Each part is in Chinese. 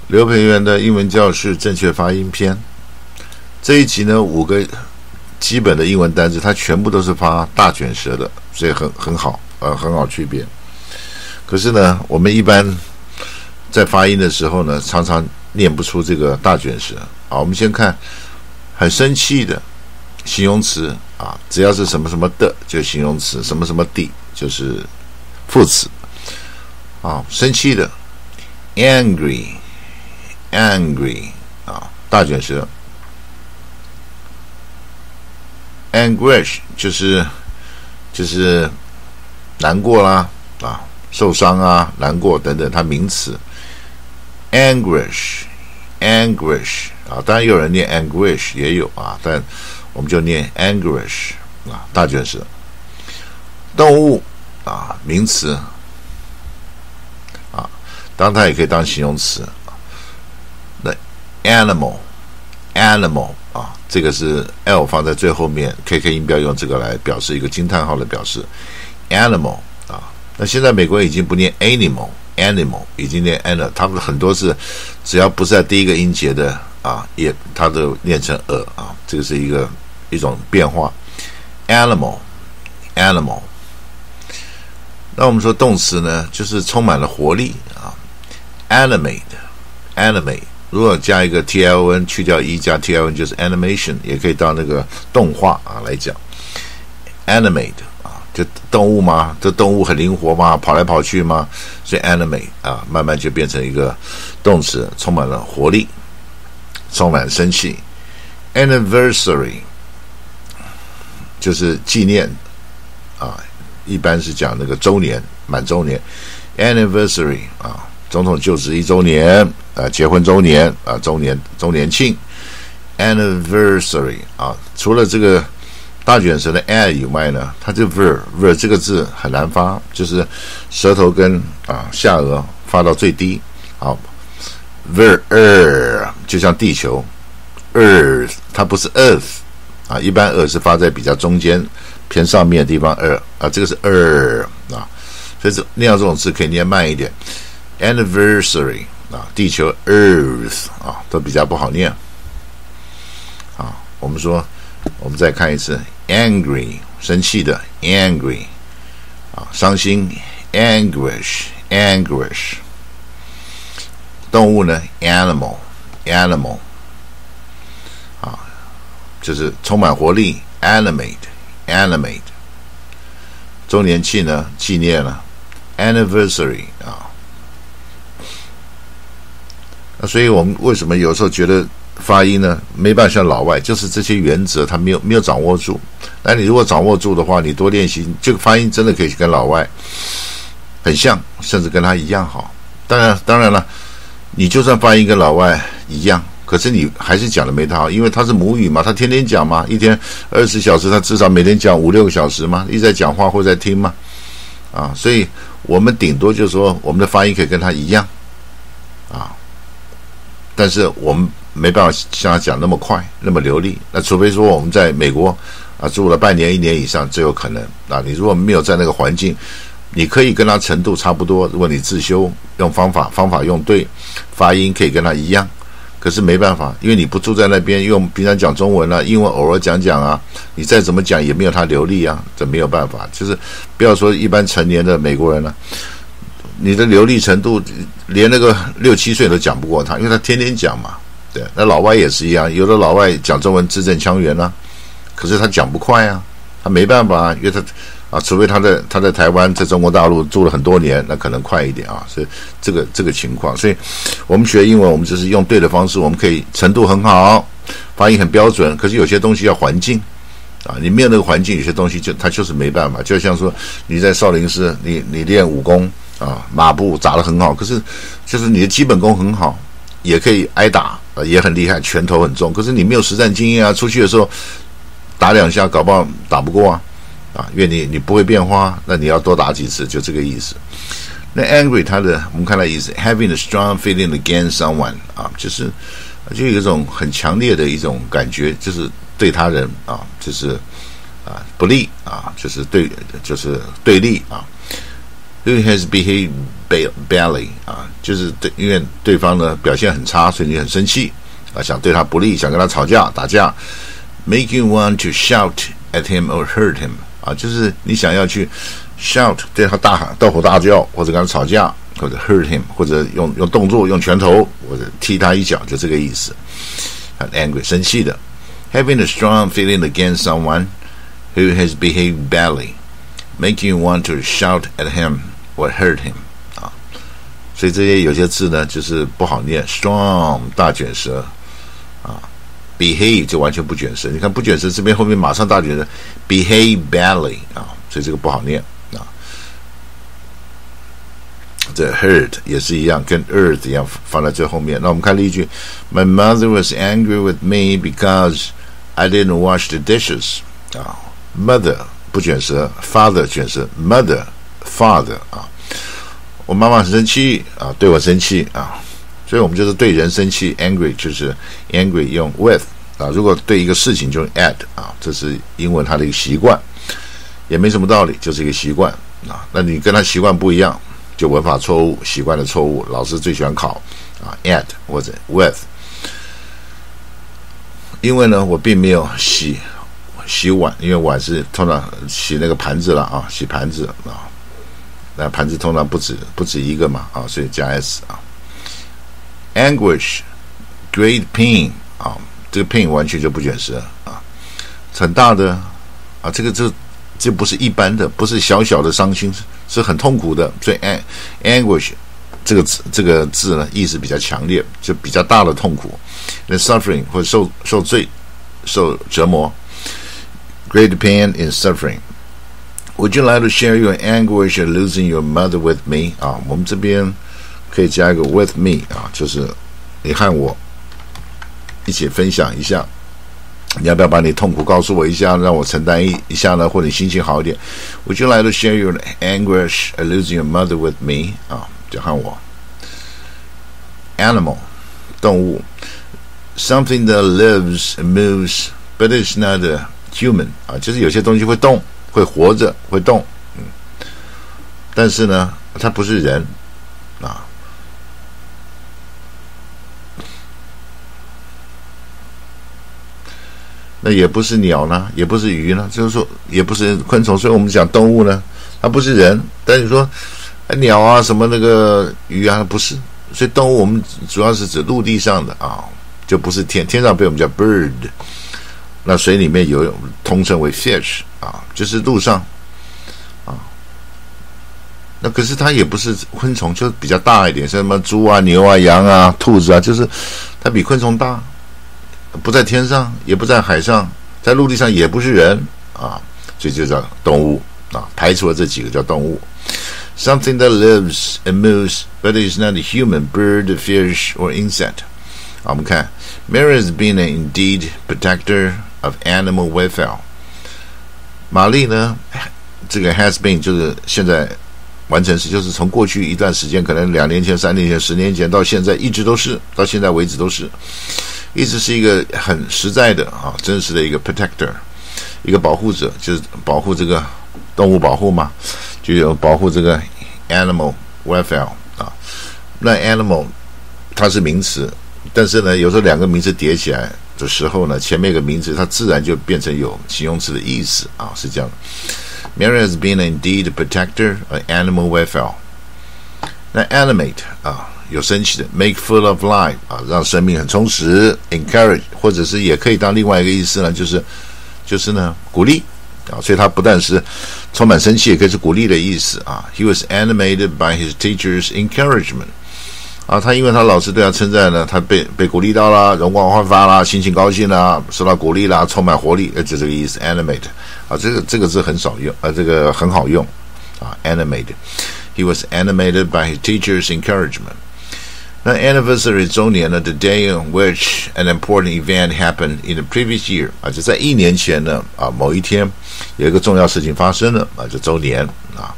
刘培元的英文教室正确发音篇，这一集呢5个基本的英文单词，它全部都是发大卷舌的，所以很好，很好区别。可是呢，我们一般在发音的时候呢，常常念不出这个大卷舌。好，我们先看很生气的形容词啊，只要是什么什么的就形容词，什么什么的就是副词。啊，生气的 angry 啊，大卷舌。anguish 就是难过啦啊，受伤啊，难过等等，它名词。anguish 啊，当然有人念 anguish 也有啊，但我们就念 anguish 啊，大卷舌。动物啊，名词啊，当然它也可以当形容词。那 animal 啊，这个是 L 放在最后面 ，KK 音标用这个来表示一个惊叹号的表示。animal 啊，那现在美国人已经不念 animal， 已经念 animal， 他们很多是只要不是在第一个音节的啊，也它都念成啊，这个是一种变化。animal， 那我们说动词呢，就是充满了活力啊 ，animate。如果加一个 TLN 去掉加 TLN 就是 animation， 也可以当那个动画啊来讲。animate 啊，就动物嘛，这动物很灵活嘛，跑来跑去嘛，所以 animate 啊，慢慢就变成一个动词，充满了活力，充满生气。anniversary 就是纪念啊，一般是讲那个周年、满周年。anniversary 啊，总统就职1周年。结婚周年啊，周年庆 ，anniversary 啊，除了这个大卷舌的 a 以外呢，它这 ver 这个字很难发，就是舌头跟下颚发到最低。好 ver 就像地球 ，earth 它不是 earth 啊，一般是发在比较中间偏上面的地方啊，这个是啊，所以念到这种字可以念慢一点 ，anniversary。啊，地球 Earth 啊，都比较不好念。啊，我们再看一次 ，angry 生气的 angry 啊，伤心 anguish。动物呢 animal 啊，就是充满活力 animate。周年庆呢纪念了 anniversary 啊。所以我们为什么有时候觉得发音呢没办法像老外，就是这些原则他没有掌握住。那你如果掌握住的话，你多练习，这个发音真的可以跟老外很像，甚至跟他一样好。当然了，你就算发音跟老外一样，可是你还是讲的没他好，因为他是母语嘛，他天天讲嘛，一天20小时，他至少每天讲5-6个小时嘛，一直在讲话或在听嘛，啊，所以我们顶多就是说我们的发音可以跟他一样，啊。但是我们没办法像他讲那么快那么流利，那除非说我们在美国啊住了半年1年以上，最有可能啊。你如果没有在那个环境，你可以跟他程度差不多，如果你自修用方法用对，发音可以跟他一样。可是没办法，因为你不住在那边，用平常讲中文啊，英文偶尔讲啊，你再怎么讲也没有他流利啊，这没有办法。就是不要说一般成年的美国人了。你的流利程度连那个6-7岁都讲不过他，因为他天天讲嘛。对，那老外也是一样，有的老外讲中文字正腔圆啊，可是他讲不快啊，他没办法啊，因为他除非他在台湾，在中国大陆住了很多年，那可能快一点啊。所以这个情况，所以我们学英文，我们就是用对的方式，我们可以程度很好，发音很标准，可是有些东西要环境。啊，你没有那个环境，有些东西它就是没办法。就像说你在少林寺，你练武功啊，马步打得很好，可是就是你的基本功很好，也可以挨打，也很厉害，拳头很重，可是你没有实战经验啊，出去的时候打2下，搞不好打不过啊，因为你不会变化，那你要多打几次，就这个意思。那 angry 我们看它意思 having a strong feeling against someone 啊，就有一种很强烈的一种感觉，就是对他人啊，就是不利啊，就是对立啊。Who has behaved badly 啊，就是因为对方呢表现很差，所以你很生气啊，想对他不利，想跟他吵架打架 ，make you want to shout at him or hurt him 啊，就是你想要去 shout 对他大喊、大吼大叫，或者跟他吵架，或者 hurt him， 或者用动作、用拳头，或者踢他一脚，就这个意思。很 angry 生气的 ，having a strong feeling against someone who has behaved badly, make you want to shout at him or hurt him 啊。所以这些有些字呢，就是不好念 ，strong 大卷舌啊 ，behave 就完全不卷舌。你看不卷舌这边后面马上大卷舌 ，behave badly 啊，所以这个不好念。这 hurt 也是一样，跟 earth 一样放在最后面。那我们看例句 ：My mother was angry with me because I didn't wash the dishes 啊 ，mother 不卷舌 ，father 卷舌 ，mother father 啊，我妈妈很生气啊，对我生气啊，所以我们就是对人生气 ，angry 就是 angry 用 with 啊，如果对一个事情就用 at 啊，这是英文它的一个习惯，也没什么道理，就是一个习惯啊。那你跟他习惯不一样。就文法错误，习惯的错误，老师最喜欢考啊 ，at 或者 with。因为呢，我并没有洗碗，因为碗是通常洗那个盘子了啊，洗盘子啊，那盘子通常不止一个嘛啊，所以加 s 啊。anguish great pain 啊，这个 pain 完全就不卷舌啊，很大的啊，这不是一般的，不是小小的伤心，是很痛苦的。所以 anguish 这个字呢，意思比较强烈，就比较大的痛苦。那 suffering 或者受罪、受折磨 ，great pain in suffering. Would you like to share your anguish of losing your mother with me? 啊，我们这边可以加一个 with me 啊，就是你和我一起分享一下。你要不要把你痛苦告诉我一下，让我承担一下呢？或者你心情好一点 ？Would you like to share your anguish of losing your mother with me？ 啊，就和我。Animal 动物 ，something that lives and moves but is not a human 啊，就是有些东西会动，会活着，会动，但是呢，它不是人啊。那也不是鸟呢，也不是鱼呢，就是说也不是昆虫，所以我们讲动物呢，它不是人。但是说鸟啊，什么那个鱼啊，不是。所以动物我们主要是指陆地上的啊，就不是天上被我们叫 bird， 那水里面游泳通称为 fish 啊，就是陆上啊。那可是它也不是昆虫，就比较大一点，像什么猪啊、牛啊、羊啊、兔子啊，就是它比昆虫大。不在天上，也不在海上，在陆地上也不是人啊，所以就叫动物啊。排除了这几个叫动物。Something that lives and moves, but is not a human, bird, fish, or insect. 我们看 Mary has been an indeed protector of animal welfare. 玛丽呢，这个 has been 就是现在完成时，就是从过去一段时间，可能2年前、3年前、10年前到现在，一直都是，到现在为止都是。一直是一个很实在的啊，真实的一个 protector， 一个保护者，就是保护这个动物保护嘛，就有保护这个 animal welfare 啊。那 animal 它是名词，但是呢，有时候两个名词叠起来的时候呢，前面一个名词它自然就变成有形容词的意思啊，是这样的。Mary has been indeed a protector of animal welfare. 那 animate 啊。有生气的 make full of life 啊，让生命很充实 encourage 或者是也可以当另外一个意思呢，就是呢鼓励啊，所以他不但是充满生气，也可以是鼓励的意思啊。He was animated by his teacher's encouragement 啊，他因为他老师对他称赞呢，他被鼓励到啦，容光焕发啦，心情高兴啦，受到鼓励啦，充满活力，就这个意思 animate 啊，这个字很少用这个很好用啊 animated。He was animated by his teacher's encouragement。那 anniversary 周年呢 the day on which an important event happened in the previous year 啊，就在1年前呢啊，某一天有一个重要事情发生了啊，就周年啊。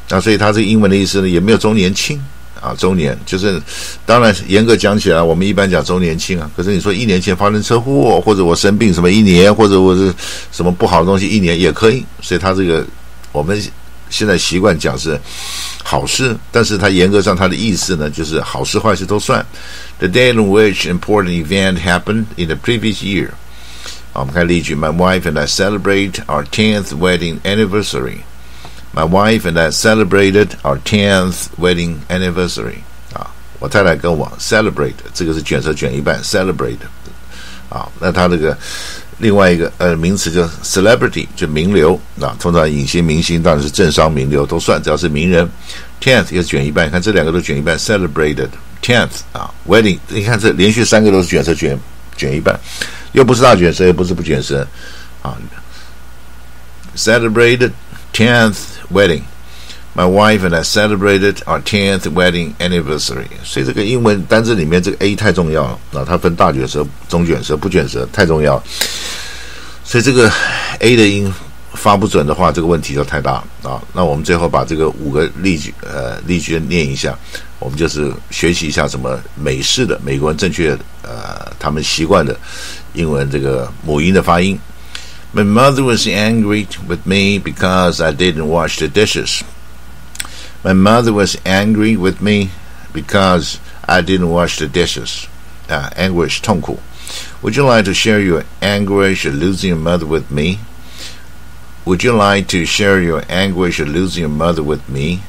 那所以它这个英文的意思呢，也没有周年庆啊，周年就是当然严格讲起来，我们一般讲周年庆啊，可是你说1年前发生车祸，或者我生病什么1年，或者我是什么不好的东西1年也可以，所以它这个我们现在习惯讲是好事，但是它严格上它的意思呢，就是好事坏事都算。The day in which important event happened in the previous year. 好，我们看例句 ：My wife and I celebrate our 10th wedding anniversary. My wife and I celebrated our 10th wedding anniversary. 啊，我太太跟我 celebrate， 这个是卷舌卷一半 celebrate。啊，那它这个另外一个名词叫 celebrity， 就名流啊，通常影星、明星当然是政商名流都算，只要是名人。10th 也是卷一半，看这两个都卷一半 celebrated 10th 啊 wedding， 你看这连续三个都是卷舌卷一半，又不是大卷舌，又不是不卷舌啊。Celebrated 10th wedding. My wife and I celebrated our 10th wedding anniversary. 所以这个英文单字里面这个 A 太重要了啊，它分大卷舌、中卷舌、不卷舌，太重要了。所以这个 A 的音发不准的话，这个问题就太大啊。那我们最后把这个5个例句念一下，我们就是学习一下什么美式的美国人正确他们习惯的英文这个母音的发音。My mother was angry with me because I didn't wash the dishes. My mother was angry with me because I didn't wash the dishes. Anguish 痛苦。Would you like to share your anguish of losing your mother with me? Would you like to share your anguish of losing your mother with me?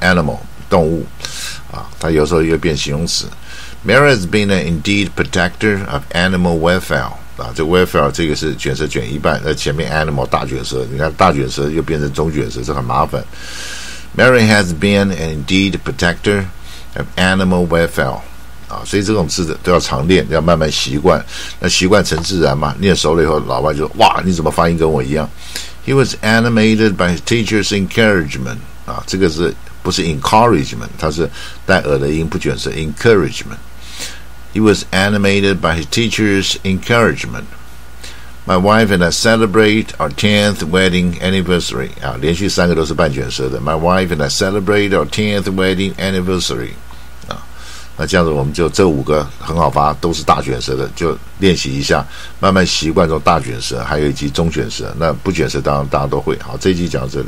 Animal 动物啊，它有时候又变形容词。Mary has been an indeed protector of animal welfare. 啊，这 welfare 这个是卷舌卷一半，那前面 animal 大卷舌，你看大卷舌又变成中卷舌，这很麻烦。Mary has been an indeed protector of animal welfare. 啊，所以这种字都要常练，要慢慢习惯。那习惯成自然嘛，念熟了以后，老外就哇，你怎么发音跟我一样 ？He was animated by his teacher's encouragement. 啊，这个是不是 encouragement？ 它是带耳的音，不卷舌 encouragement。He was animated by his teacher's encouragement. My wife and I celebrate our 10th wedding anniversary. 啊，连续三个都是半卷舌的。My wife and I celebrate our 10th wedding anniversary. 啊，那这样子我们就这5个很好发，都是大卷舌的，就练习一下，慢慢习惯这种大卷舌，还有以及中卷舌。那不卷舌当然大家都会。好，这一集讲到这里。